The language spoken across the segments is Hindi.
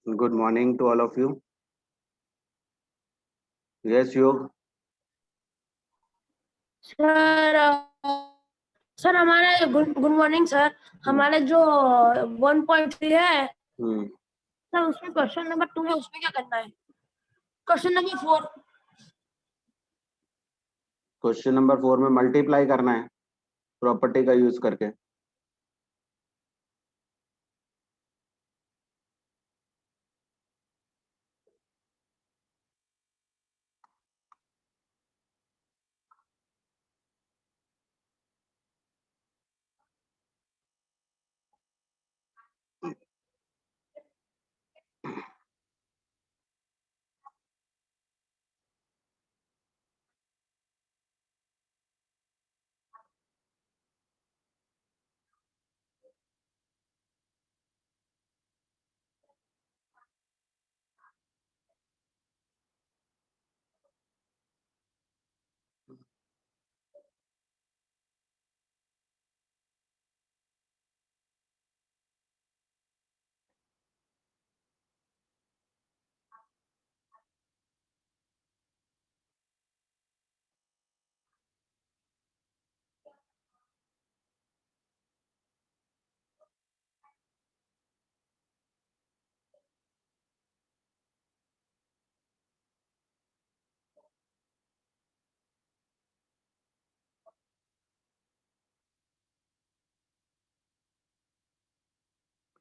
Good morning to all of you. Yes, Yog. Sir sir हमारा गुड मॉर्निंग सर। हमारे जो 1.3 है सर, उसमें क्वेश्चन नंबर 2 है, उसमें क्या करना है? Question number 4। क्वेश्चन नंबर 4 में मल्टीप्लाई करना है प्रॉपर्टी का यूज करके।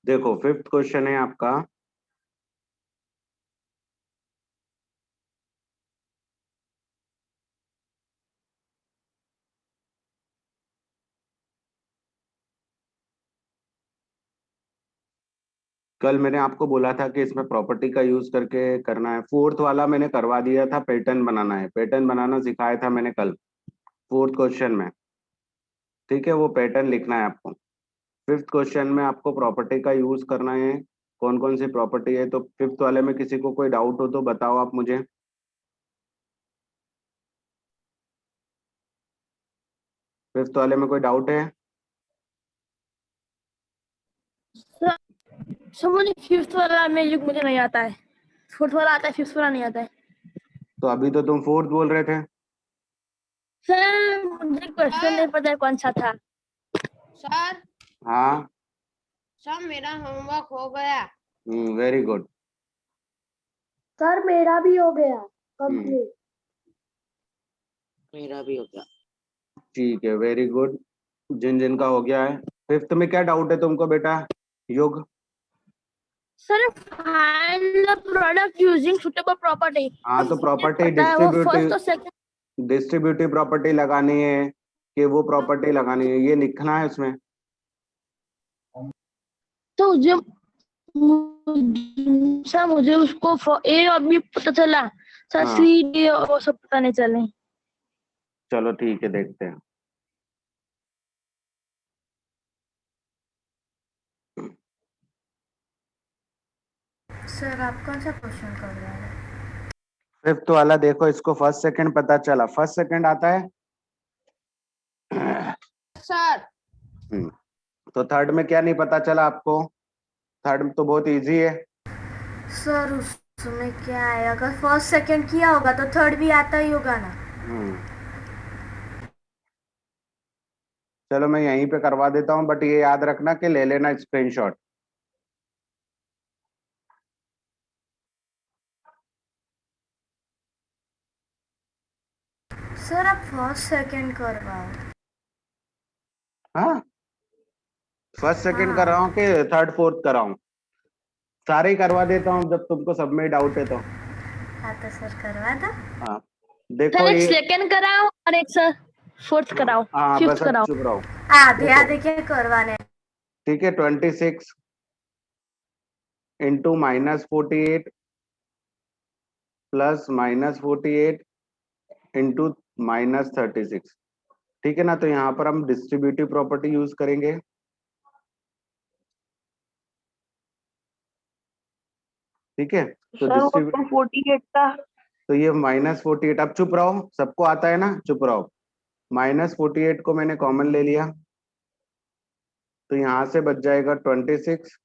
देखो 5th क्वेश्चन है आपका। कल मैंने आपको बोला था कि इसमें प्रॉपर्टी का यूज करके करना है। 4th वाला मैंने करवा दिया था, पैटर्न बनाना है। पैटर्न बनाना सिखाया था मैंने कल 4th क्वेश्चन में। ठीक है, वो पैटर्न लिखना है आपको। 5th क्वेश्चन में आपको प्रॉपर्टी का यूज करना है। कौन कौन सी प्रॉपर्टी है? तो 5th वाले में किसी को कोई डाउट हो तो बताओ आप मुझे। 5th वाले में कोई डाउट है? सर मुझे 5th वाला में मुझे नहीं आता है। 4th वाला आता है, 5th वाला नहीं आता है। तो अभी तो तुम 4th बोल रहे थे। सर मुझे क्वेश्चन नहीं पता है कौन सा था। सर हाँ, सर मेरा होमवर्क हो गया। Very good. सर मेरा भी हो गया कंप्लीट। मेरा भी हो गया। ठीक है, वेरी गुड। जिन जिन का हो गया है। 5th में क्या डाउट है तुमको बेटा? युग? Sir find the product using suitable property. हाँ, तो प्रॉपर्टी पता है वो फर्स्ट डिस्ट्रीब्यूटिव और सेकंड। डिस्ट्रीब्यूटिव प्रॉपर्टी लगानी है कि वो प्रॉपर्टी लगानी है, ये लिखना है उसमें। तो जब सर मुझे उसको ए और बी पता चला सर, हाँ, सी डी और वो सब पता नहीं चले। चलो ठीक है, देखते हैं। सर आप कौन सा क्वेश्चन कर रहे हैं? 5th वाला देखो, इसको फर्स्ट सेकंड पता चला। फर्स्ट सेकंड आता है। सर तो थर्ड में क्या नहीं पता चला आपको? थर्ड तो बहुत इजी है। सर उसमें क्या है, अगर फर्स्ट सेकंड किया होगा तो थर्ड भी आता ही होगा ना। चलो मैं यहीं पे करवा देता हूँ, बट ये याद रखना कि ले लेना स्क्रीनशॉट। सर आप फर्स्ट सेकंड करवाओ। हाँ, फर्स्ट सेकंड कर हाँ। रहा हूँ कि थर्ड फोर्थ कर रहा हूँ? सारे ही करवा देता हूँ जब तुमको सब में डाउट है तो। हाँ तो सर करवा दो। हाँ, देखो सर एक ये। सेकंड कराओ और एक सर फोर्थ कराओ, हाँ, बस फिफ्थ अब कराओ। चुप रहो। आधे देखो, आधे के करवाने। ठीक है, 26 इंटू -48 प्लस -48 इंटू -36। ठीक है ना? तो यहाँ पर हम डिस्ट्रीब्यूटिव प्रॉपर्टी यूज करेंगे। ठीक है, तो सर वो 48 था। तो ये -48। अब चुप रहो, सबको आता है ना? चुप रहो। -48 को मैंने कॉमन ले लिया, तो यहाँ से बच जाएगा 26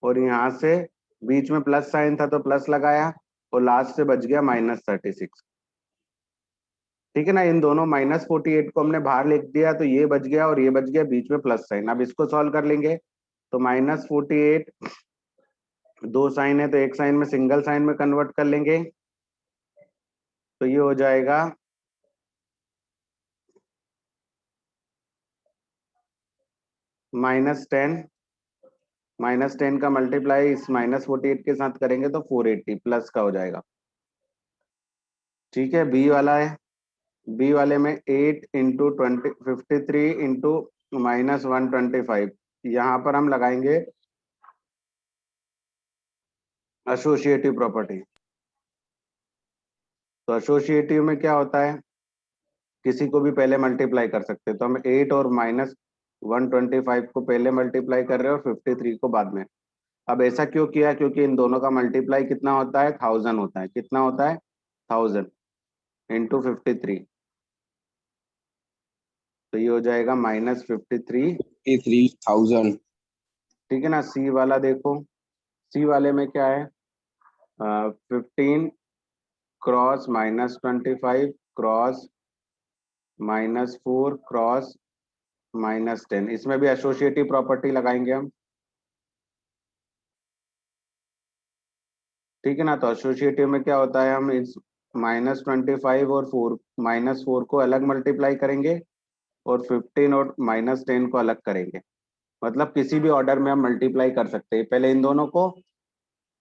और यहाँ से बीच में प्लस साइन था तो प्लस लगाया और लास्ट से बच गया -36। ठीक है ना, इन दोनों -48 को हमने बाहर लिख दिया तो ये बच गया और ये बच गया, बीच में प्लस साइन। अब इसको सॉल्व कर लेंगे तो -48, दो साइन है तो एक साइन में सिंगल साइन में कन्वर्ट कर लेंगे तो ये हो जाएगा -10। -10 का मल्टीप्लाई इस -48 के साथ करेंगे तो 480 प्लस का हो जाएगा। ठीक है, बी वाला है, बी वाले में 8 इंटू 53 इंटू -125, यहाँ पर हम लगाएंगे एसोसिएटिव प्रॉपर्टी। तो एसोसिएटिव में क्या होता है, किसी को भी पहले मल्टीप्लाई कर सकते हैं, तो हम 8 और -125 को पहले मल्टीप्लाई कर रहे हैं और 53 को बाद में। अब ऐसा क्यों किया, क्योंकि इन दोनों का मल्टीप्लाई कितना होता है, 1000 होता है। कितना होता है, 1000 इंटू 53, तो ये हो जाएगा -53,000। ठीक है ना। सी वाला देखो, सी वाले में क्या है, 15 क्रॉस -25 क्रॉस -4 क्रॉस -10, इसमें भी एसोसिएटिव प्रॉपर्टी लगाएंगे हम। ठीक है ना, तो एसोसिएटिव में क्या होता है, हम इस -25 और -4 को अलग मल्टीप्लाई करेंगे और 15 और -10 को अलग करेंगे। मतलब किसी भी ऑर्डर में हम मल्टीप्लाई कर सकते हैं, पहले इन दोनों को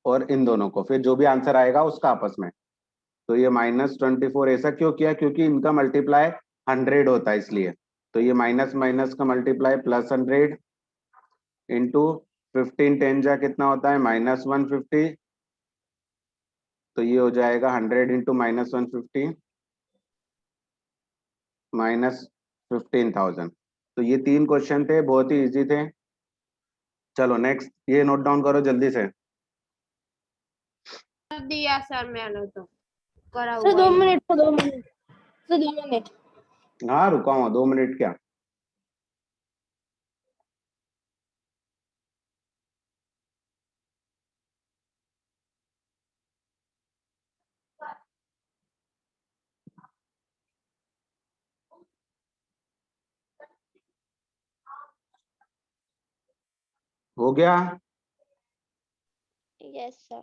और इन दोनों को, फिर जो भी आंसर आएगा उसका आपस में। तो ये -24 ऐसा क्यों किया, क्योंकि इनका मल्टीप्लाई 100 होता है इसलिए। तो ये माइनस माइनस का मल्टीप्लाई +100 इंटू 15 10 जा कितना होता है -150, तो ये हो जाएगा 100 इंटू -150 -15,000। तो ये 3 क्वेश्चन थे, बहुत ही इजी थे। चलो नेक्स्ट, ये नोट डाउन करो जल्दी से। कर दिया सर मैंने तो, करा सर हुआ 2 ही है। Minute, sir 2 minute, sir 2 minute. हाँ रुका हूँ, 2 मिनट क्या। हो गया, यस सर।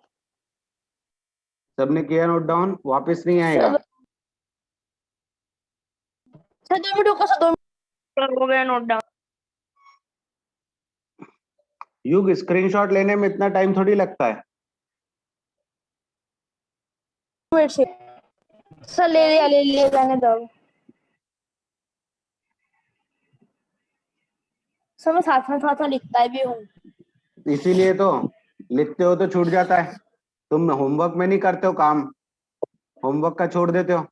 सबने किया नोट डाउन, वापस नहीं आएगा। सर 2 मिनट रुको, सर 2 मिनट हो गया नोट डाउन। युग, स्क्रीनशॉट लेने में इतना टाइम थोड़ी लगता है। मिनट से सर ले जाने दो। सर मैं साथ में लिखता भी हूँ, इसीलिए तो लिखते हो तो छूट जाता है। तुम होमवर्क में नहीं करते हो काम, होमवर्क का छोड़ देते हो।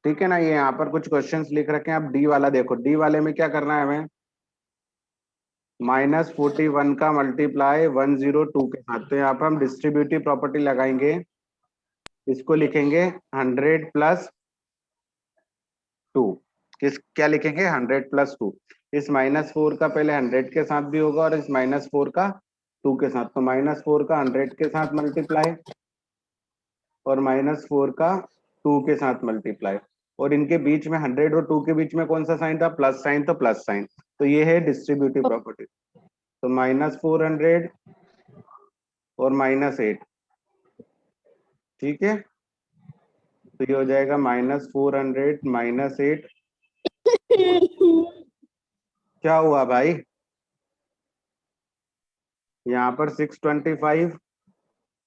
ठीक है ना, ये यहाँ पर कुछ क्वेश्चंस लिख रखे हैं। अब डी वाला देखो, डी वाले में क्या करना है हमें, -41 का मल्टीप्लाई 102 के साथ। तो यहाँ पर हम डिस्ट्रीब्यूटिव प्रॉपर्टी लगाएंगे, इसको लिखेंगे 100 + 2। क्या लिखेंगे, 100 + 2। इस -4 का पहले 100 के साथ भी होगा और इस -4 का 2 के साथ। तो -4 का 100 के साथ मल्टीप्लाई और -4 का 2 के साथ मल्टीप्लाई, और इनके बीच में 100 और 2 के बीच में कौन सा साइन था, प्लस साइन, तो प्लस साइन। तो ये है डिस्ट्रीब्यूटिव प्रॉपर्टी। तो -400 और -8, ठीक है। तो ये हो जाएगा -400 -8। क्या हुआ भाई, यहाँ पर 625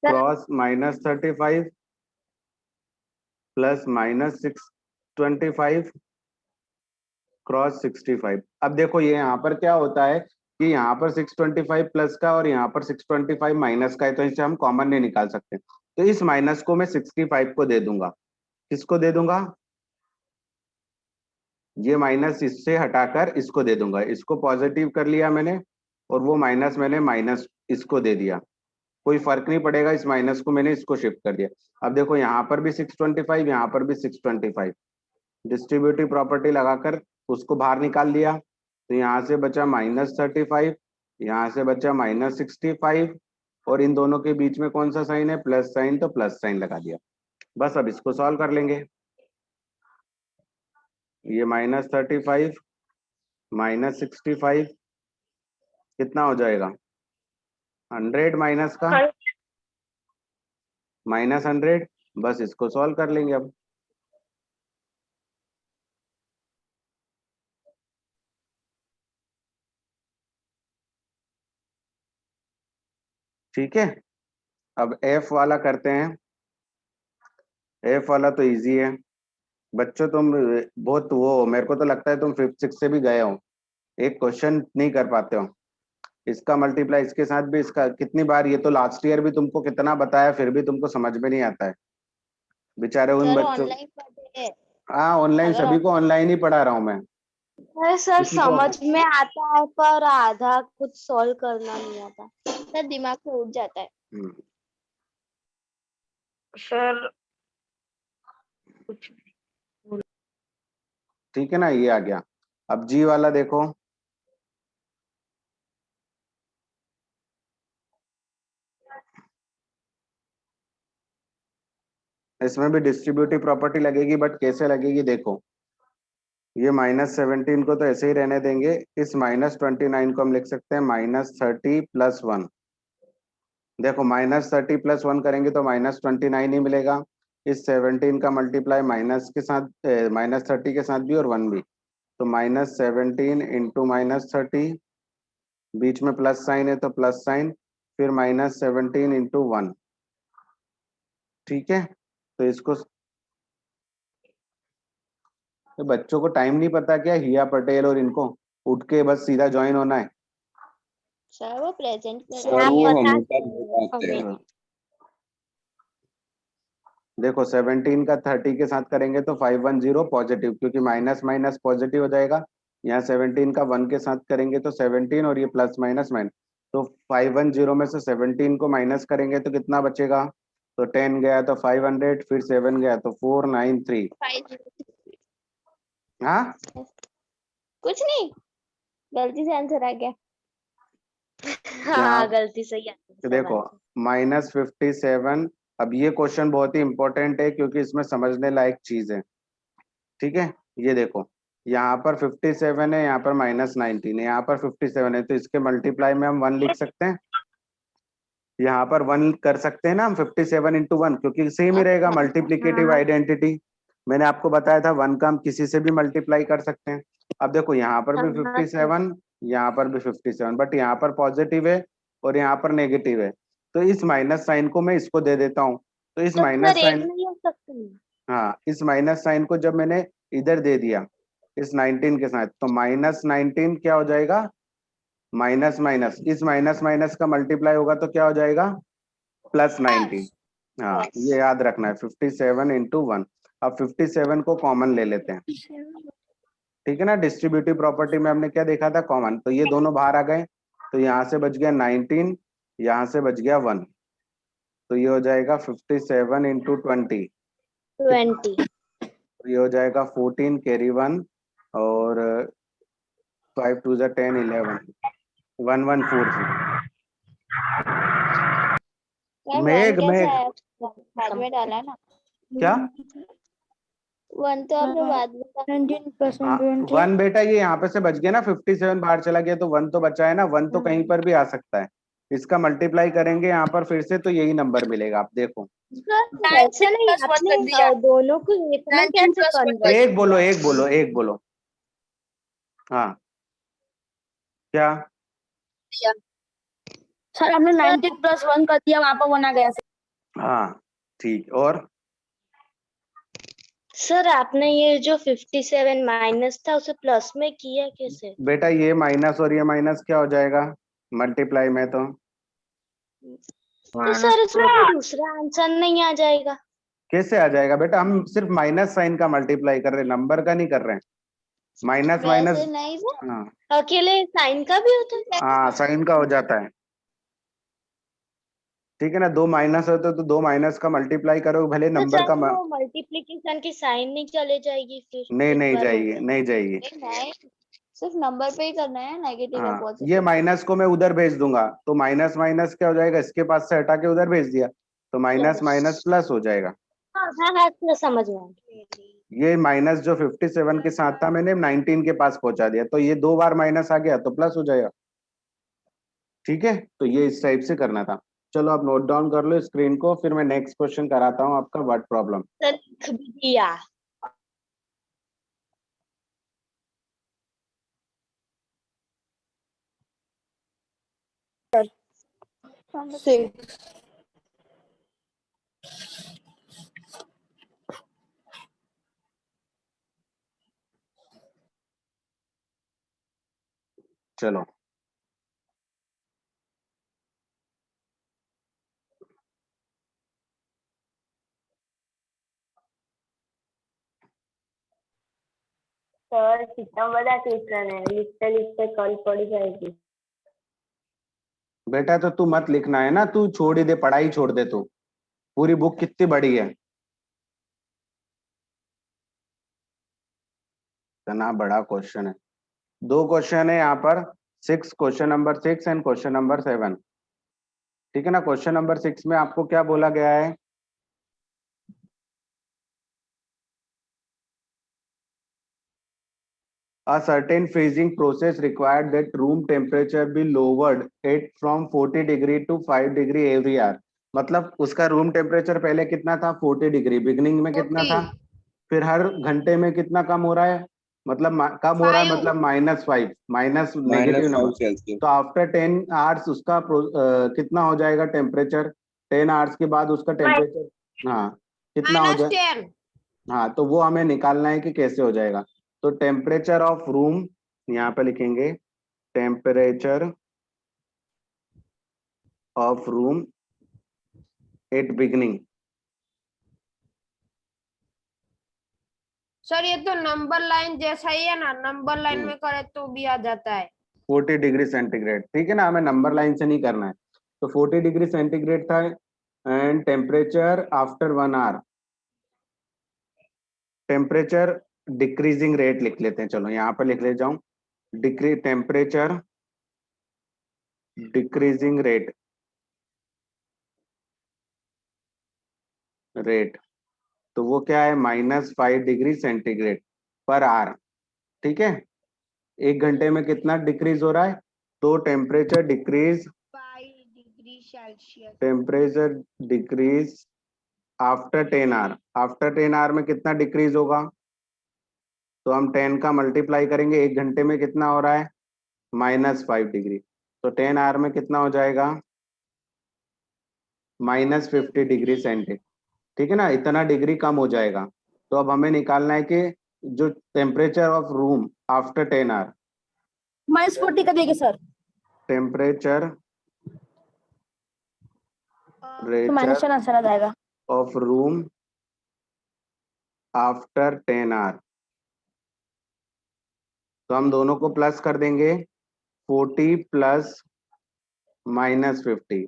क्रॉस -35 प्लस -625 क्रॉस 65। अब देखो ये यहाँ पर क्या होता है कि यहाँ पर 625 प्लस का और यहाँ पर 625 माइनस का है, तो इसे हम कॉमन नहीं निकाल सकते। तो इस माइनस को मैं 65 को दे दूंगा। किसको दे दूंगा, ये माइनस इससे हटाकर इसको दे दूंगा। इसको पॉजिटिव कर लिया मैंने और वो माइनस मैंने माइनस इसको दे दिया, कोई फर्क नहीं पड़ेगा। इस माइनस को मैंने इसको शिफ्ट कर दिया। अब देखो यहाँ पर भी 625, यहाँ पर भी 625, डिस्ट्रीब्यूटिव प्रॉपर्टी लगाकर उसको बाहर निकाल दिया, तो यहाँ से बचा -35, यहाँ से बचा -65, और इन दोनों के बीच में कौन सा साइन है, प्लस साइन, तो प्लस साइन लगा दिया। बस अब इसको सॉल्व कर लेंगे। ये -35 -65 कितना हो जाएगा, 100 माइनस का -100। बस इसको सॉल्व कर लेंगे अब। ठीक है, अब एफ वाला करते हैं। एफ वाला तो इजी है बच्चों, तुम बहुत वो, मेरे को तो लगता है तुम 5th 6th से भी गए हो, एक क्वेश्चन नहीं कर पाते हो। इसका मल्टीप्लाई इसके साथ भी, इसका कितनी बार, ये तो लास्ट ईयर भी तुमको कितना बताया, फिर भी तुमको समझ में नहीं आता है बेचारे उन सर बच्चों। ऑनलाइन पढ़े हैं। हाँ ऑनलाइन, अगर सभी को ऑनलाइन ही पढ़ा रहा हूँ मैं। अरे सर किसी को समझ में आता है पर आधा कुछ सॉल्व करना नहीं आता सर, दिमाग में उठ जाता है। सर कुछ ठीक है ना, ये आ गया। अब जी वाला देखो, इसमें भी डिस्ट्रीब्यूटिव प्रॉपर्टी लगेगी, बट कैसे लगेगी देखो। ये -17 को तो ऐसे ही रहने देंगे, इस -29 को हम लिख सकते हैं -30 + 1। देखो -30 + 1 करेंगे तो -29 ही मिलेगा। इस 17 का मल्टीप्लाई माइनस के साथ, -30 के साथ भी और 1 भी, तो -17 इंटू -30, बीच में प्लस साइन है तो प्लस साइन, फिर -17 इंटू 1। ठीक है, तो इसको, तो बच्चों को टाइम नहीं पता क्या, हिया पटेल और इनको उठ के बस सीधा ज्वाइन होना है। सर वो प्रेजेंट सर वो हमेशा बताते हैं। हमें देखो 17 का 30 के साथ करेंगे तो 510 पॉजिटिव, क्योंकि माइनस माइनस पॉजिटिव हो जाएगा। यहाँ 17 का 1 के साथ करेंगे तो 17, और ये प्लस माइनस माइनस, तो 510 में से 17 को माइनस करेंगे तो कितना बचेगा, तो 10 गया तो 500, फिर 7 गया तो 493। 5 हाँ कुछ नहीं, गलती से आंसर आ गया। यहाँ हाँ गलती से ही तो देखो -57। अब ये क्वेश्चन बहुत ही इंपॉर्टेंट है क्योंकि इसमें समझने लायक चीज है। ठीक है, ये देखो यहाँ पर 57 है, यहाँ पर -19 है, यहाँ पर 57 है, तो इसके मल्टीप्लाई में हम 1 लिख सकते हैं। यहाँ पर 1 कर सकते हैं ना हम, 57 इंटू 1, क्योंकि सेम ही रहेगा, मल्टीप्लीकेटिव आइडेंटिटी। मैंने आपको बताया था 1 का हम किसी से भी मल्टीप्लाई कर सकते हैं। अब देखो यहाँ पर भी 57, यहाँ पर भी 57, बट यहाँ पर पॉजिटिव है और यहाँ पर नेगेटिव है, तो इस माइनस साइन को मैं इसको दे देता हूँ। तो इस माइनस एक साइन, नहीं हो सकता। हाँ इस माइनस साइन को जब मैंने इधर दे दिया इस 19 के साथ, तो -19 क्या हो जाएगा, माइनस माइनस, इस माइनस माइनस का मल्टीप्लाई होगा तो क्या हो जाएगा, +19। हाँ ये याद रखना है, 57 इंटू 1। अब 57 को कॉमन ले लेते हैं। ठीक है ना, डिस्ट्रीब्यूटिव प्रॉपर्टी में हमने क्या देखा था, कॉमन, तो ये दोनों बाहर आ गए, तो यहाँ से बच गया 19, यहाँ से बच गया 1, तो ये हो जाएगा 57 इंटू 20, 20 तो ये हो जाएगा 14, कैरी 1, और 5 2 10 11 114। मेघ कैसे मेघ आया, बाद में डाला ना। क्या, 1 तो आपने बाद में डाला। 19% 1 बेटा ये यहाँ पे से बच गया ना, 57 बाहर चला गया तो 1 तो बचा है ना, 1 तो कहीं पर भी आ सकता है। इसका मल्टीप्लाई करेंगे यहाँ पर फिर से, तो यही नंबर मिलेगा। आप देखो, ऐसे नहीं, आपने दोनों को एक में कैसे कन्वर्ट एक बोलो, एक बोलो, एक बोलो। हाँ क्या, सर हमने 19 + 1 कर दिया, वहां पर 1 आ गया। हाँ ठीक, और सर आपने ये जो 57 माइनस था उसे प्लस में किया कैसे? बेटा ये माइनस और ये माइनस क्या हो जाएगा मल्टीप्लाई में, तो सर इसमें कोई दूसरा आंसर नहीं आ जाएगा? कैसे आ जाएगा बेटा, हम सिर्फ माइनस साइन का मल्टीप्लाई कर रहे हैं, नंबर का नहीं कर रहे हैं। माइनस माइनस, वैसे नहीं सर, हाँ अकेले साइन का भी होता है? हाँ साइन का हो जाता है। ठीक है ना, 2 माइनस होते तो 2 माइनस का मल्टीप्लाई करो, भले तो नंबर सर का वो मल्टीप्लिकेशन की साइन नहीं चले जाएगी फिर नहीं एक नहीं बार हो जाएगी, गया नहीं जाएगी। नहीं, सिर्फ नंबर पे ही करना है, नेगेटिव या हाँ, ये पॉजिटिव। माइनस को मैं उधर भेज दूंगा, तो माइनस माइनस क्या हो जाएगा, इसके पास से हटा के उधर भेज दिया, तो माइनस माइनस प्लस हो जाएगा। हाँ हाँ हाँ तो समझ में आ गया। ये माइनस जो 57 के साथ था मैंने 19 के पास पहुंचा दिया, तो ये 2 बार माइनस आ गया तो प्लस हो जाएगा। ठीक है, तो ये इस टाइप से करना था। चलो आप नोट डाउन कर लो स्क्रीन को, फिर मैं नेक्स्ट क्वेश्चन कराता हूँ आपका वर्ड प्रॉब्लम। सर लिख भी दिया। सिक्स। चलो सर कितना बड़ा क्वेश्चन है, लिखते लिखते कल पड़ जाएगी। बेटा तो तू मत लिखना है ना, तू छोड़ ही दे, पढ़ाई छोड़ दे तू। पूरी बुक कितनी बड़ी है, इतना बड़ा क्वेश्चन है। 2 क्वेश्चन है यहाँ पर, 6, question number 6 and question number 7। ठीक है ना, क्वेश्चन नंबर 6 में आपको क्या बोला गया है, a certain freezing process required that room temperature be lowered it from 40 degree to 5 degree every hour। मतलब उसका रूम टेम्परेचर पहले कितना था, 40 डिग्री, बिगनिंग में कितना था, फिर हर घंटे में कितना कम हो रहा है, मतलब कम हो रहा है, मतलब -5, माइनस नेगेटिव -5 नंबर। सेल्सियस। तो आफ्टर 10 आवर्स उसका कितना हो जाएगा टेम्परेचर, 10 आवर्स के बाद उसका टेम्परेचर, हाँ कितना हो जाए, 10। हाँ तो वो हमें निकालना है कि कैसे हो जाएगा। तो टेम्परेचर ऑफ रूम यहाँ पे लिखेंगे, temperature of room at beginning. Sir ये तो नंबर लाइन जैसा ही है ना, नंबर लाइन में करे तो भी आ जाता है। 40 डिग्री सेंटीग्रेड, ठीक है ना, हमें नंबर लाइन से नहीं करना है। तो 40 डिग्री सेंटीग्रेड था, and temperature after 1 hour, temperature decreasing rate लिख लेते हैं, चलो यहाँ पे लिख ले जाऊं, डिक्री टेम्परेचर डिक्रीजिंग रेट, तो वो क्या है, -5 डिग्री सेंटीग्रेड पर आवर। ठीक है, 1 घंटे में कितना डिक्रीज हो रहा है, तो temperature decrease, 5 degree Celsius. Temperature decrease after 10 hour, after 10 hour में कितना डिक्रीज होगा, तो हम 10 का मल्टीप्लाई करेंगे, 1 घंटे में कितना हो रहा है, -5 डिग्री, तो 10 आवर में कितना हो जाएगा, -50 डिग्री सेंटीग्रेड। ठीक है ना, इतना डिग्री कम हो जाएगा। तो अब हमें निकालना है कि जो temperature of room after 10 hour, -40 का देंगे सर, टेम्परेचर तो माइनस आंसर आ जाएगा। ऑफ रूम आफ्टर 10 आवर, तो हम दोनों को प्लस कर देंगे, 40 प्लस -50।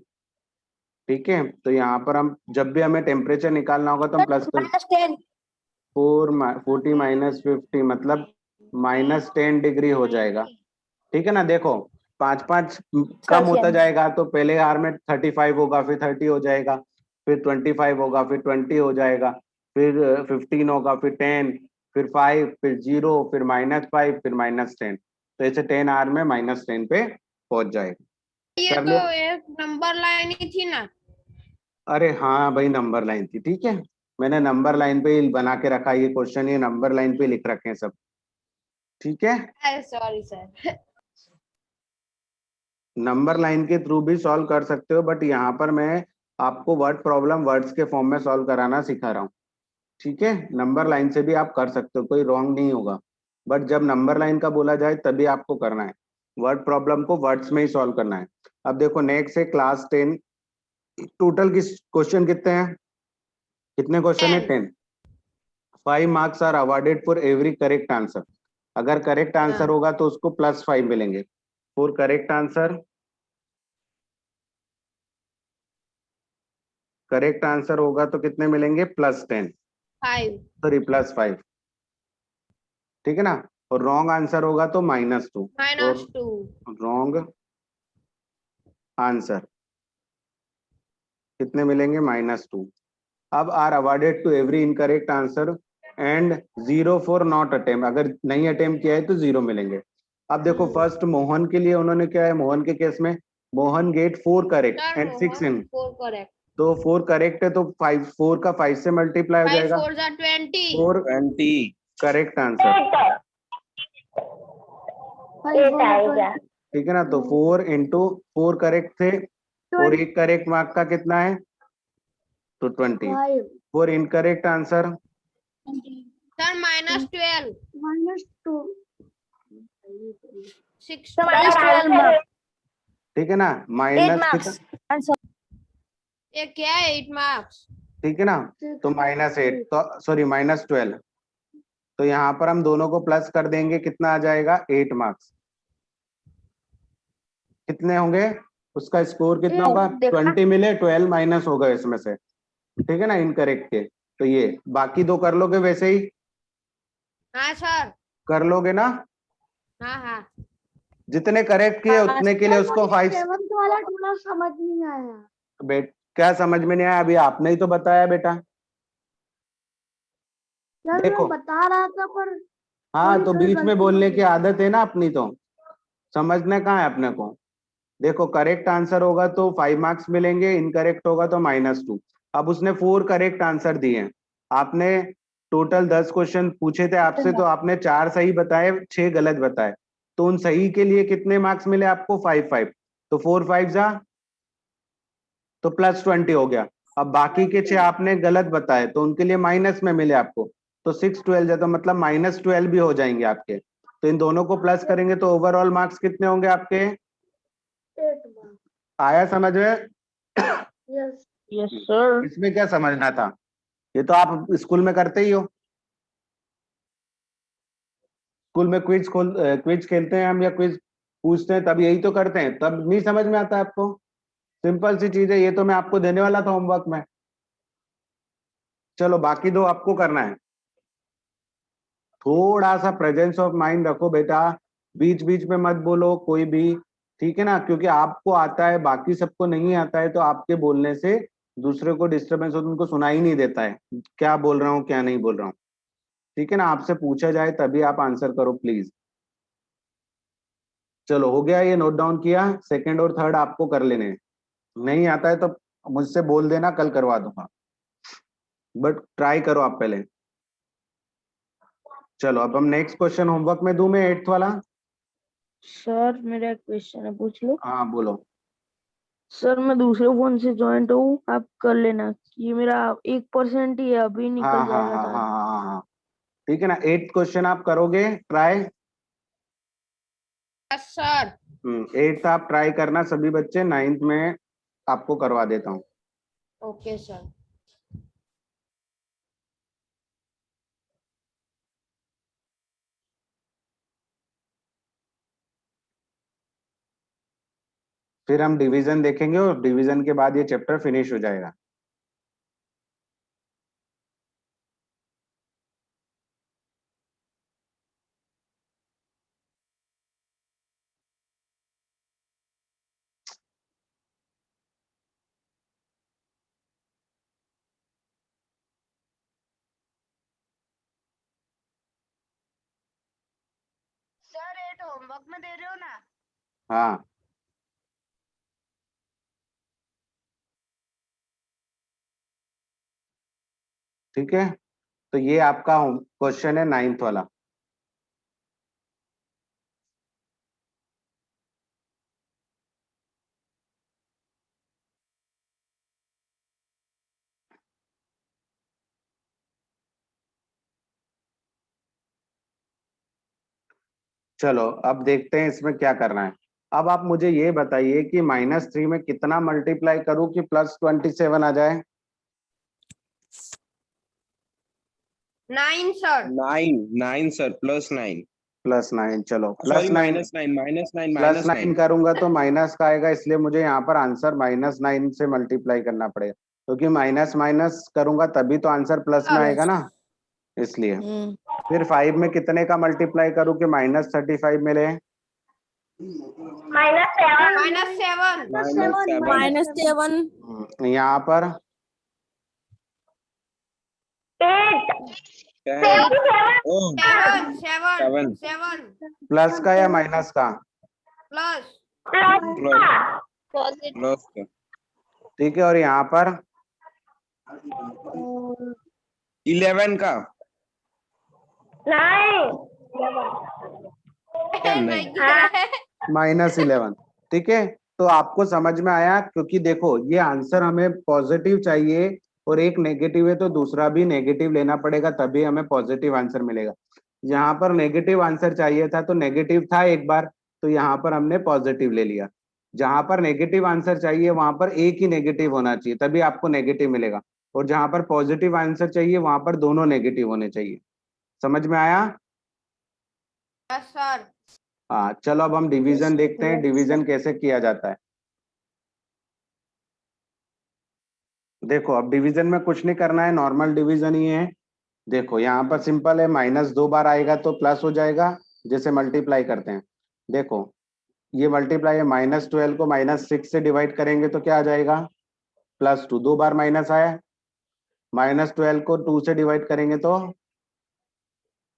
ठीक है, तो यहाँ पर हम जब भी हमें टेम्परेचर निकालना होगा तो हम प्लस कर, -10। 40 -50 मतलब -10 डिग्री हो जाएगा। ठीक है ना, देखो 5 कम होता जाएगा, तो पहले आर में 35 होगा, फिर 30 हो जाएगा, फिर 25 होगा, फिर 20 हो जाएगा, फिर 15 होगा, फिर 10, फिर 5, फिर 0, फिर -5, फिर -10, तो ऐसे 10 आर में -10 पे पहुंच जाएगा। ये कर तो लो, एक नंबर लाइन ही थी ना। अरे हाँ भाई नंबर लाइन थी, ठीक है, मैंने नंबर लाइन पे ही बना के रखा ये क्वेश्चन, ये नंबर लाइन पे लिख रखे हैं सब। ठीक है, सॉरी सर। नंबर लाइन के थ्रू भी सॉल्व कर सकते हो, बट यहाँ पर मैं आपको वर्ड प्रॉब्लम वर्ड्स के फॉर्म में सॉल्व कराना सिखा रहा हूँ। ठीक है, नंबर लाइन से भी आप कर सकते हो, कोई रॉन्ग नहीं होगा, बट जब नंबर लाइन का बोला जाए तभी आपको करना है, वर्ड प्रॉब्लम को वर्ड्स में ही सॉल्व करना है। अब देखो नेक्स्ट है क्लास 10, टोटल किस क्वेश्चन कितने हैं, कितने क्वेश्चन है, 10। 5 marks are awarded for every correct answer, अगर करेक्ट आंसर होगा तो उसको +5 मिलेंगे, for correct answer correct answer होगा तो कितने मिलेंगे? +10, 5 सॉरी +5, ठीक है ना। और रॉन्ग आंसर होगा तो -2, -2 रॉन्ग आंसर कितने मिलेंगे? -2। अब are awarded to every incorrect answer and 0 for not attempt, अगर नहीं अटेम्प्ट किया है तो 0 मिलेंगे। अब देखो फर्स्ट मोहन के लिए उन्होंने क्या है, मोहन के केस में Mohan get 4 correct and 6 in, 4 correct, तो 4 करेक्ट है तो 4 का 5 से मल्टीप्लाई हो 5 जाएगा, 4 जा 20 4 20 करेक्ट आंसर, ठीक है ना। तो 4 इंटू 4 करेक्ट थे और एक करेक्ट मार्क का कितना है? तो 20। 4 इनकरेक्ट आंसर, सर -12 6 -12 ठीक है ना, 8 माइनस marks आंसर। ये क्या है? 8 मार्क्स। ठीक है ना, तो -8 तो सॉरी -12, तो यहाँ पर हम दोनों को प्लस कर देंगे, कितना आ जाएगा? 8 मार्क्स। कितने होंगे? उसका स्कोर कितना होगा? 20 मिले, 12 माइनस होगा इसमें से, ठीक है ना, इनकरेक्ट के। तो ये बाकी दो कर लोगे वैसे ही? हाँ सर, कर लोगे ना? हाँ हाँ जितने करेक्ट किए उतने के लिए उसको 5। सेवंथ वाला थोड़ा समझ नहीं आया। क्या समझ में नहीं आया? अभी आपने ही तो बताया बेटा। देखो बता रहा था पर हाँ, तो बीच में बोलने की आदत है ना अपनी, तो समझना कहाँ है अपने को। देखो करेक्ट आंसर होगा तो 5 मार्क्स मिलेंगे, इनकरेक्ट होगा तो -2। अब उसने 4 करेक्ट आंसर दिए हैं, आपने टोटल 10 क्वेश्चन पूछे थे आपसे, तो आपने 4 सही बताए, 6 गलत बताए, तो उन सही के लिए कितने मार्क्स मिले आपको? 5 तो 4 5 जा तो +20 हो गया। अब बाकी के 6 आपने गलत बताए तो उनके लिए माइनस में मिले आपको, तो 6 12 जाता, मतलब -12 भी हो जाएंगे आपके। तो इन दोनों को प्लस करेंगे तो ओवरऑल मार्क्स कितने होंगे आपके? 8 आया समझ में? Yes sir. इसमें क्या समझना था? ये तो आप स्कूल में करते ही हो, स्कूल में क्विज खेलते हैं हम, या क्विज पूछते हैं, तब यही तो करते हैं, तब नहीं समझ में आता आपको? सिंपल सी चीज है, ये तो मैं आपको देने वाला था होमवर्क में। चलो बाकी दो आपको करना है। थोड़ा सा प्रेजेंस ऑफ माइंड रखो बेटा, बीच बीच में मत बोलो कोई भी, ठीक है ना, क्योंकि आपको आता है बाकी सबको नहीं आता है, तो आपके बोलने से दूसरे को डिस्टरबेंस होता है, उनको सुनाई नहीं देता है क्या बोल रहा हूँ क्या नहीं बोल रहा हूँ, ठीक है ना। आपसे पूछा जाए तभी आप आंसर करो प्लीज। चलो हो गया, ये नोट डाउन किया, सेकंड और थर्ड आपको कर लेने हैं। नहीं आता है तो मुझसे बोल देना, कल करवा दूंगा, बट ट्राई करो आप पहले। चलो अब हम नेक्स्ट क्वेश्चन होमवर्क में दूं मैं 8th वाला। सर मेरा क्वेश्चन है, पूछ लो। हाँ बोलो। सर मैं दूसरे फोन से ज्वाइंट हूँ, आप कर लेना, ये मेरा 1% ही है, अभी हाँ निकल हाँ जाएगा हाँ सर। हाँ हाँ हाँ हाँ, ठीक है ना। 8th क्वेश्चन आप करोगे ट्राई? Yes sir. 8th आप ट्राई करना सभी बच्चे, 9th में आपको करवा देता हूँ। Okay sir. फिर हम डिवीजन देखेंगे और डिवीजन के बाद ये चैप्टर फिनिश हो जाएगा। सर 8 होमवर्क में दे रहे हो ना? हाँ ठीक है, तो ये आपका क्वेश्चन है 9th वाला। चलो अब देखते हैं इसमें क्या करना है। अब आप मुझे ये बताइए कि -3 में कितना मल्टीप्लाई करूं कि +27 आ जाए? 9 सर। 9 सर, +9 +9, चलो सॉरी +9, +9 करूंगा तो माइनस का आएगा, इसलिए मुझे यहाँ पर आंसर -9 से मल्टीप्लाई करना पड़ेगा। क्योंकि माइनस माइनस करूंगा तभी तो आंसर प्लस में आएगा ना, इसलिए। फिर 5 में कितने का मल्टीप्लाई करूं कि -35 मिले? -7 यहाँ पर 7 प्लस का या माइनस का? पॉजिटिव। ठीक है, और यहाँ पर 11 का क्या नहीं? -11। ठीक है, तो आपको समझ में आया? क्योंकि देखो ये आंसर हमें पॉजिटिव चाहिए और एक नेगेटिव है तो दूसरा भी नेगेटिव लेना पड़ेगा, तभी हमें पॉजिटिव आंसर मिलेगा। यहाँ पर नेगेटिव आंसर चाहिए था तो नेगेटिव था एक बार, तो यहाँ पर हमने पॉजिटिव ले लिया। जहां पर नेगेटिव आंसर चाहिए वहां पर एक ही नेगेटिव होना चाहिए, तभी आपको नेगेटिव मिलेगा। और जहां पर पॉजिटिव आंसर चाहिए वहां पर दोनों नेगेटिव होने चाहिए। समझ में आया? हाँ, चलो अब हम डिवीजन देखते हैं, डिवीजन कैसे किया जाता है। देखो अब डिवीजन में कुछ नहीं करना है, नॉर्मल डिवीजन ही है। देखो यहाँ पर सिंपल है, माइनस 2 बार आएगा तो प्लस हो जाएगा, जैसे मल्टीप्लाई करते हैं। देखो ये मल्टीप्लाई है, -12 को -6 से डिवाइड करेंगे तो क्या आ जाएगा? +2। 2 बार माइनस आया, -12 को 2 से डिवाइड करेंगे तो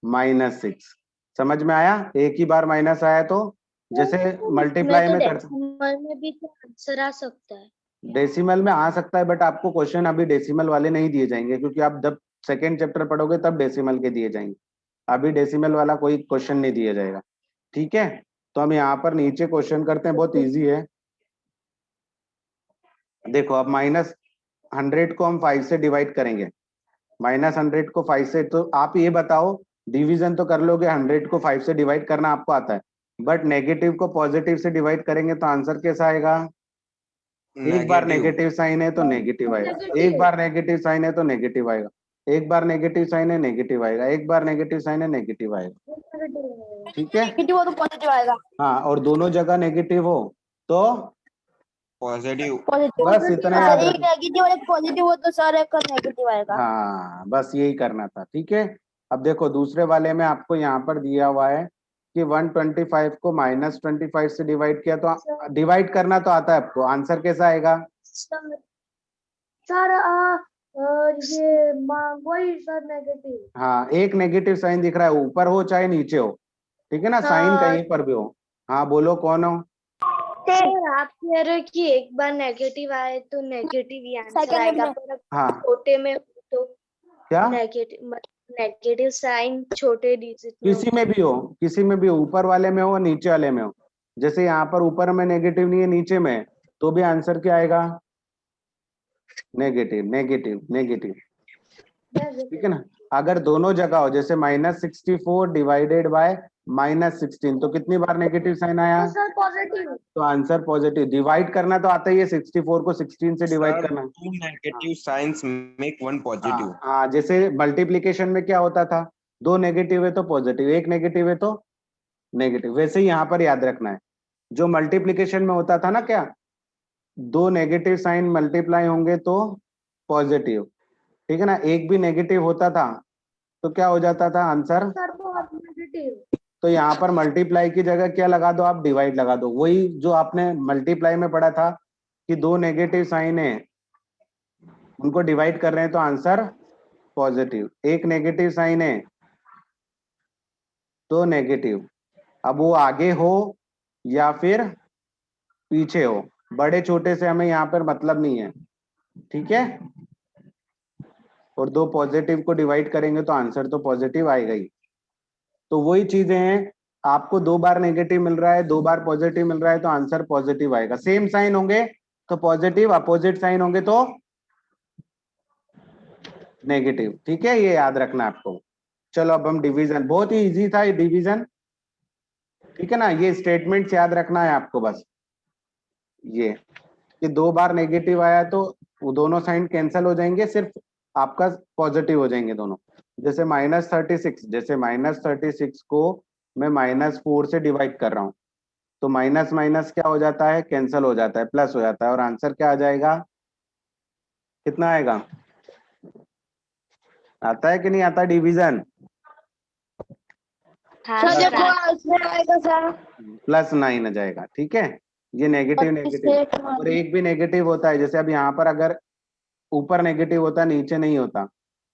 -6। समझ में आया? एक ही बार माइनस आया तो जैसे मल्टीप्लाई में करते, डेसिमल में भी तो आंसर आ सकता है। डेसिमल में आ सकता है, बट आपको क्वेश्चन अभी डेसिमल वाले नहीं दिए जाएंगे, क्योंकि आप जब सेकेंड चैप्टर पढ़ोगे तब डेसिमल के दिए जाएंगे। अभी डेसिमल वाला कोई क्वेश्चन नहीं दिया जाएगा। ठीक है, तो हम यहाँ पर नीचे क्वेश्चन करते हैं, बहुत इजी है। देखो अब -100 को हम 5 से डिवाइड करेंगे, -100 को 5 से, तो आप ये बताओ डिवीजन तो कर लोगे, 100 को 5 से डिवाइड करना आपको आता है, बट नेगेटिव को पॉजिटिव से डिवाइड करेंगे तो आंसर कैसा आएगा? एक बार नेगेटिव साइन है तो नेगेटिव आएगा, एक बार नेगेटिव साइन है तो नेगेटिव आएगा, एक बार नेगेटिव साइन है नेगेटिव आएगा, एक बार नेगेटिव साइन है नेगेटिव आएगा। ठीक है, नेगेटिव हो तो पॉजिटिव आएगा। हाँ, और दोनों जगह नेगेटिव हो तो पॉजिटिव। बस इतना याद एक रखना। नेगेटिव और एक पॉजिटिव हो तो सर एक नेगेटिव आएगा। हाँ, बस यही करना था। ठीक है, अब देखो दूसरे वाले में आपको यहाँ पर दिया हुआ है कि 125 को -25 से डिवाइड किया, तो डिवाइड करना तो आता है आपको, आंसर कैसा आएगा? सर ये वही सर नेगेटिव। हाँ, एक नेगेटिव साइन दिख रहा है, ऊपर हो चाहे नीचे हो। ठीक है ना, साइन कहीं पर भी हो। हाँ बोलो, कौन हो? सर आप कह रहे हो कि एक बार नेगेटिव आए तो नेगेटिव ही आंसर Second आएगा, में। पर हाँ, छोटे में हो तो क्या? नेगेटिव साइन छोटे डिजिट में किसी में भी हो, किसी में भी हो, ऊपर वाले में हो नीचे वाले में हो। जैसे यहाँ पर ऊपर में नेगेटिव नहीं है, नीचे में है, तो भी आंसर क्या आएगा? Negative, negative, negative. ठीक है ना, अगर दोनों जगह हो, जैसे -64 डिवाइडेड बाय -16, तो कितनी बार नेगेटिव साइन आया? Sir positive. तो आंसर पॉजिटिव। डिवाइड करना तो आता ही है, 64 को 16 से डिवाइड करना। Two negative signs make one positive. हाँ, जैसे मल्टीप्लीकेशन में क्या होता था, 2 नेगेटिव है तो पॉजिटिव, 1 नेगेटिव है तो नेगेटिव। वैसे ही यहाँ पर याद रखना है, जो मल्टीप्लीकेशन में होता था ना, क्या 2 नेगेटिव साइन मल्टीप्लाई होंगे तो पॉजिटिव। ठीक है ना, एक भी नेगेटिव होता था तो क्या हो जाता था आंसर? Sir negative. तो यहाँ पर मल्टीप्लाई की जगह क्या लगा दो आप? डिवाइड लगा दो। वही जो आपने मल्टीप्लाई में पढ़ा था कि 2 नेगेटिव साइन है, उनको डिवाइड कर रहे हैं तो आंसर पॉजिटिव। एक नेगेटिव साइन है तो नेगेटिव। अब वो आगे हो या फिर पीछे हो, बड़े छोटे से हमें यहाँ पर मतलब नहीं है। ठीक है, और 2 पॉजिटिव को डिवाइड करेंगे तो आंसर तो पॉजिटिव आएगा ही। तो वही चीजें हैं, आपको 2 बार नेगेटिव मिल रहा है, 2 बार पॉजिटिव मिल रहा है, तो आंसर पॉजिटिव आएगा। सेम साइन होंगे तो पॉजिटिव, अपोजिट साइन होंगे तो नेगेटिव। ठीक है, ये याद रखना आपको। चलो अब हम डिवीजन, बहुत ही इजी था ये डिवीजन। ठीक है ना, ये स्टेटमेंट्स याद रखना है आपको बस। ये कि 2 बार नेगेटिव आया तो वो दोनों साइन कैंसिल हो जाएंगे, सिर्फ आपका पॉजिटिव हो जाएंगे दोनों। जैसे -36, जैसे -36 को मैं -4 से डिवाइड कर रहा हूँ, तो माइनस माइनस क्या हो जाता है? कैंसिल हो जाता है, प्लस हो जाता है, और आंसर क्या आ जाएगा? कितना आएगा? आता है कि नहीं आता डिवीजन? हाँ सर सर, देखो इसमें आएगा सर +9 आ जाएगा, ठीक है। ये नेगेटिव नेगेटिव और एक भी नेगेटिव होता है, जैसे अब यहाँ पर अगर ऊपर नेगेटिव होता नीचे नहीं होता,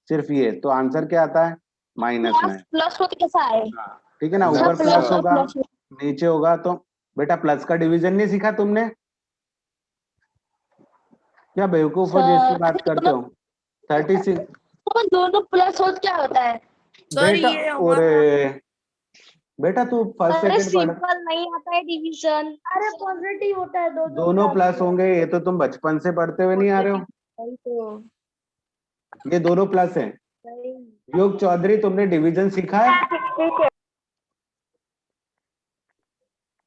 सिर्फ ये, तो आंसर क्या आता है? -9। प्लस को कैसा है? हाँ ठीक है ना, सर, ऊपर प्लस प्लस होगा प्लस नीचे होगा, तो बेटा प्लस का डिवीजन नहीं सीखा तुमने? क्या बेवकूफ हो जैसी बात करते हो? 36 दोनों प्लस हो क्या होता है? बेटा, ओरे बेटा तू फर्स्ट अरे सेकंड पढ़, सिंपल नहीं आता है डिवीजन। अरे पॉजिटिव होता है दोनों प्लस होंगे, ये तो तुम बचपन से पढ़ते हुए नहीं आ रहे हो। ये दोनों प्लस है। योग चौधरी, तुमने डिवीजन सीखा है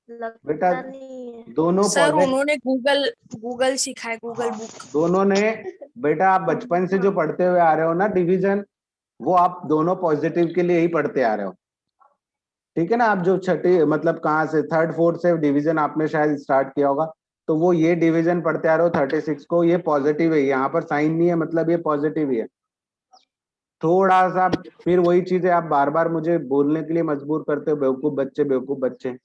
बेटा? लगता नहीं है। दोनों सर पॉजिटिव, उन्होंने गूगल गूगल सिखाया, गूगल बुक। दोनों ने, बेटा आप बचपन से जो पढ़ते हुए आ रहे हो ना डिवीजन, वो आप दोनों पॉजिटिव के लिए ही पढ़ते आ रहे हो, ठीक है ना। आप जो छठी मतलब कहाँ से थर्ड फोर्थ से डिवीजन आपने शायद स्टार्ट किया होगा, तो वो ये डिवीजन पढ़ते आ रहे हो 36 को, ये पॉजिटिव है, यहाँ पर साइन नहीं है मतलब ये पॉजिटिव ही है। थोड़ा सा फिर वही चीजें आप बार बार मुझे बोलने के लिए मजबूर करते हो, बेवकूफ बच्चे बेवकूफ बच्चे।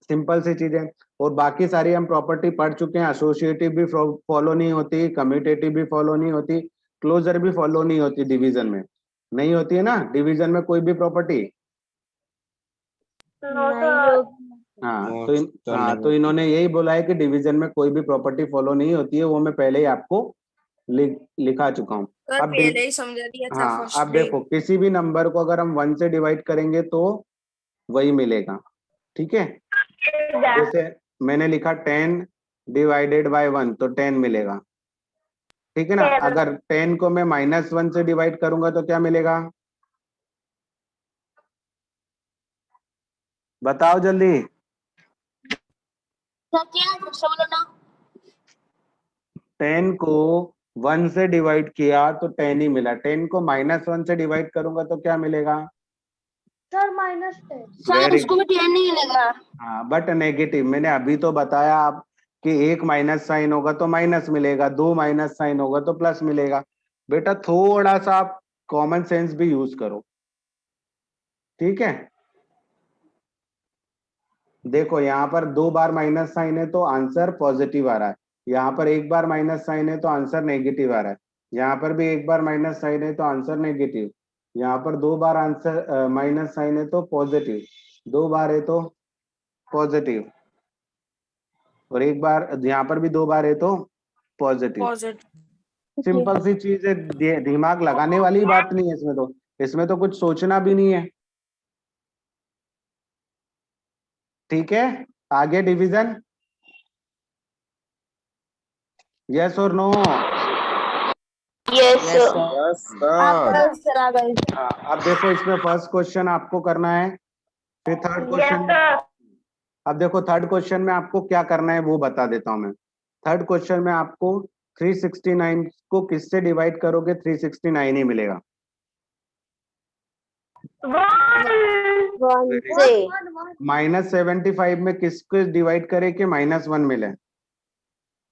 सिंपल सी चीजें, और बाकी सारी हम प्रॉपर्टी पढ़ चुके हैं। एसोसिएटिव भी फॉलो नहीं होती, कम्यूटेटिव भी फॉलो नहीं होती, क्लोजर भी फॉलो नहीं होती डिवीजन में, नहीं होती है ना डिवीजन में कोई भी प्रॉपर्टी। नहीं होगी। हाँ तो तो इन्होंने यही बोला है कि डिवीजन में कोई भी प्रॉपर्टी फॉलो नहीं होती है, वो मैं पहले ही आपको लिखा चुका हूँ। सर अब पहले ही समझा दिया था हाँ फर्स्ट अब डे। देखो, किसी भी नंबर को अगर हम 1 से डिवाइड करेंगे तो वही मिलेगा, ठीक है। जैसे मैंने लिखा 10 डिवाइडेड बाय 1 तो 10 मिलेगा, ठीक है ना। अगर 10 को मैं -1 से डिवाइड करूंगा तो क्या मिलेगा? बताओ जल्दी। सर क्या है? बोलो ना। 10 को 1 से डिवाइड किया तो 10 ही मिला, 10 को -1 से डिवाइड करूंगा तो क्या मिलेगा? सर -10 सर वेरी, उसको भी 10 नहीं मिलेगा। हाँ बट नेगेटिव, मैंने अभी तो बताया आप कि एक माइनस साइन होगा तो माइनस मिलेगा, दो माइनस साइन होगा तो प्लस मिलेगा। बेटा थोड़ा सा आप कॉमन सेंस भी यूज करो, ठीक है। देखो यहाँ पर 2 बार माइनस साइन है तो आंसर पॉजिटिव आ रहा है, यहाँ पर 1 बार माइनस साइन है तो आंसर नेगेटिव आ रहा है, यहाँ पर भी 1 बार माइनस साइन है तो आंसर नेगेटिव, यहाँ पर 2 बार आंसर माइनस साइन है तो पॉजिटिव, 2 बार है तो पॉजिटिव, और 1 बार यहाँ पर भी 2 बार है तो पॉजिटिव। पॉजिटिव। सिंपल सी चीज है, दिमाग लगाने वाली बात नहीं है इसमें तो, इसमें तो कुछ सोचना भी नहीं है, ठीक है। आगे डिवीजन, यस और no? Yes yes sir. Yes आप सर, सर आ गए। अब देखो इसमें फर्स्ट क्वेश्चन आपको करना है, फिर थर्ड क्वेश्चन। अब देखो थर्ड क्वेश्चन में आपको क्या करना है वो बता देता हूं मैं। थर्ड क्वेश्चन में आपको 369 को किससे डिवाइड करोगे 369 ही मिलेगा। 1 से। -75 में किसको डिवाइड करे कि -1 मिले?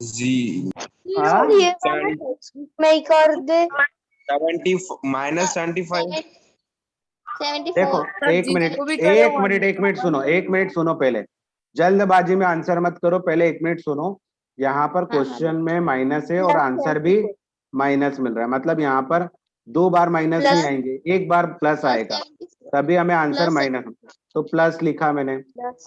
जी हाँ ये वाला टेक्स्ट बुक में ही कर दे। 70 -75। 74। देखो सर एक मिनट जिसको भी करे एक मिनट एक मिनट सुनो, एक मिनट सुनो, पहले जल्दबाजी में आंसर मत करो, पहले एक मिनट सुनो। यहाँ पर हाँ, हाँ। क्वेश्चन में माइनस है और आंसर भी माइनस मिल रहा है, मतलब यहाँ पर 2 बार माइनस नहीं प्लस आएंगे, एक बार प्लस आएगा, तभी हमें आंसर माइनस, तो प्लस लिखा मैंने।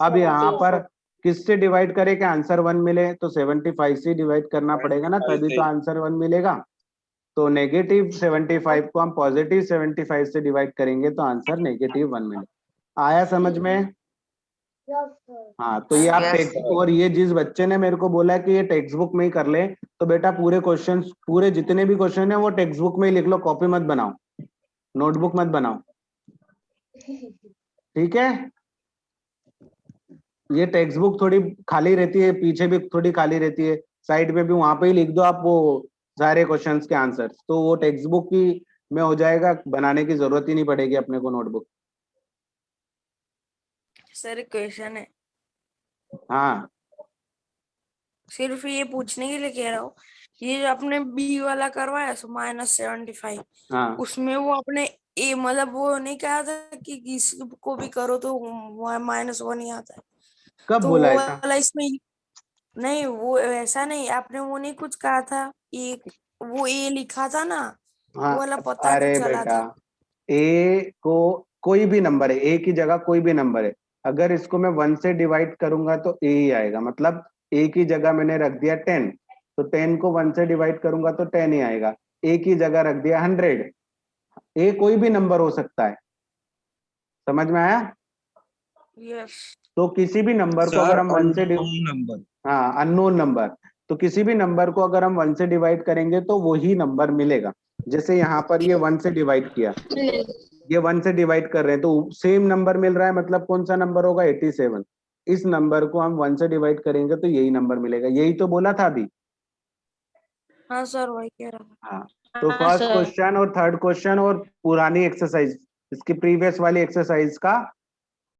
अब यहाँ पर किससे डिवाइड करे कि आंसर 1 मिले, तो 75 से डिवाइड करना पड़ेगा ना, तभी तो आंसर 1 मिलेगा। तो -75 को हम +75 से डिवाइड करेंगे तो आंसर -1 मिलेगा। आया समझ में? हाँ तो ये आप Yes, टेक्स्ट, और ये जिस बच्चे ने मेरे को बोला है कि ये टेक्स्ट बुक में ही कर ले, तो बेटा पूरे क्वेश्चन, पूरे जितने भी क्वेश्चन है वो टेक्स्ट बुक में ही लिख लो, कॉपी मत बनाओ, नोटबुक मत बनाओ, ठीक है। ये टेक्स्ट बुक थोड़ी खाली रहती है, पीछे भी थोड़ी खाली रहती है, साइड में भी, वहां पे ही लिख दो आप वो सारे क्वेश्चंस के आंसर, तो वो टेक्स्ट बुक की में हो जाएगा, बनाने की जरूरत ही नहीं पड़ेगी अपने को नोटबुक। सर क्वेश्चन है, हाँ सिर्फ ये पूछने के लिए कह रहा हूँ ये जो अपने बी वाला करवाया सो -75, हाँ उसमें वो अपने ए मतलब वो नहीं कहा था कि किसी को भी करो तो -1 ही आता है, कब तो बोला वो ऐसा? वाला इसमें नहीं, वो ऐसा नहीं, आपने वो नहीं कुछ कहा था, एक वो ए लिखा था ना, हाँ वो वाला पता नहीं अरे चला बेटा, था। ए को कोई भी नंबर है, ए की जगह कोई भी नंबर है, अगर इसको मैं 1 से डिवाइड करूंगा तो ए ही आएगा। मतलब ए की जगह मैंने रख दिया 10, तो 10 को 1 से डिवाइड करूंगा तो 10 ही आएगा। ए की जगह रख दिया 100, ए कोई भी नंबर हो सकता है। समझ में आया? यस तो किसी भी नंबर को अगर सर हम 1 से अननोन नंबर। हाँ अननोन नंबर, तो किसी भी नंबर को अगर हम 1 से डिवाइड करेंगे तो वही नंबर मिलेगा। जैसे यहाँ पर ये 1 से डिवाइड किया, ये 1 से डिवाइड कर रहे हैं तो सेम नंबर मिल रहा है, मतलब कौन सा नंबर होगा? 87। इस नंबर को हम 1 से डिवाइड करेंगे तो यही नंबर मिलेगा। यही तो बोला था अभी। हाँ सर, वही कह रहा था। हाँ, तो हाँ फर्स्ट सर। क्वेश्चन और थर्ड क्वेश्चन और पुरानी एक्सरसाइज, इसकी प्रीवियस वाली एक्सरसाइज का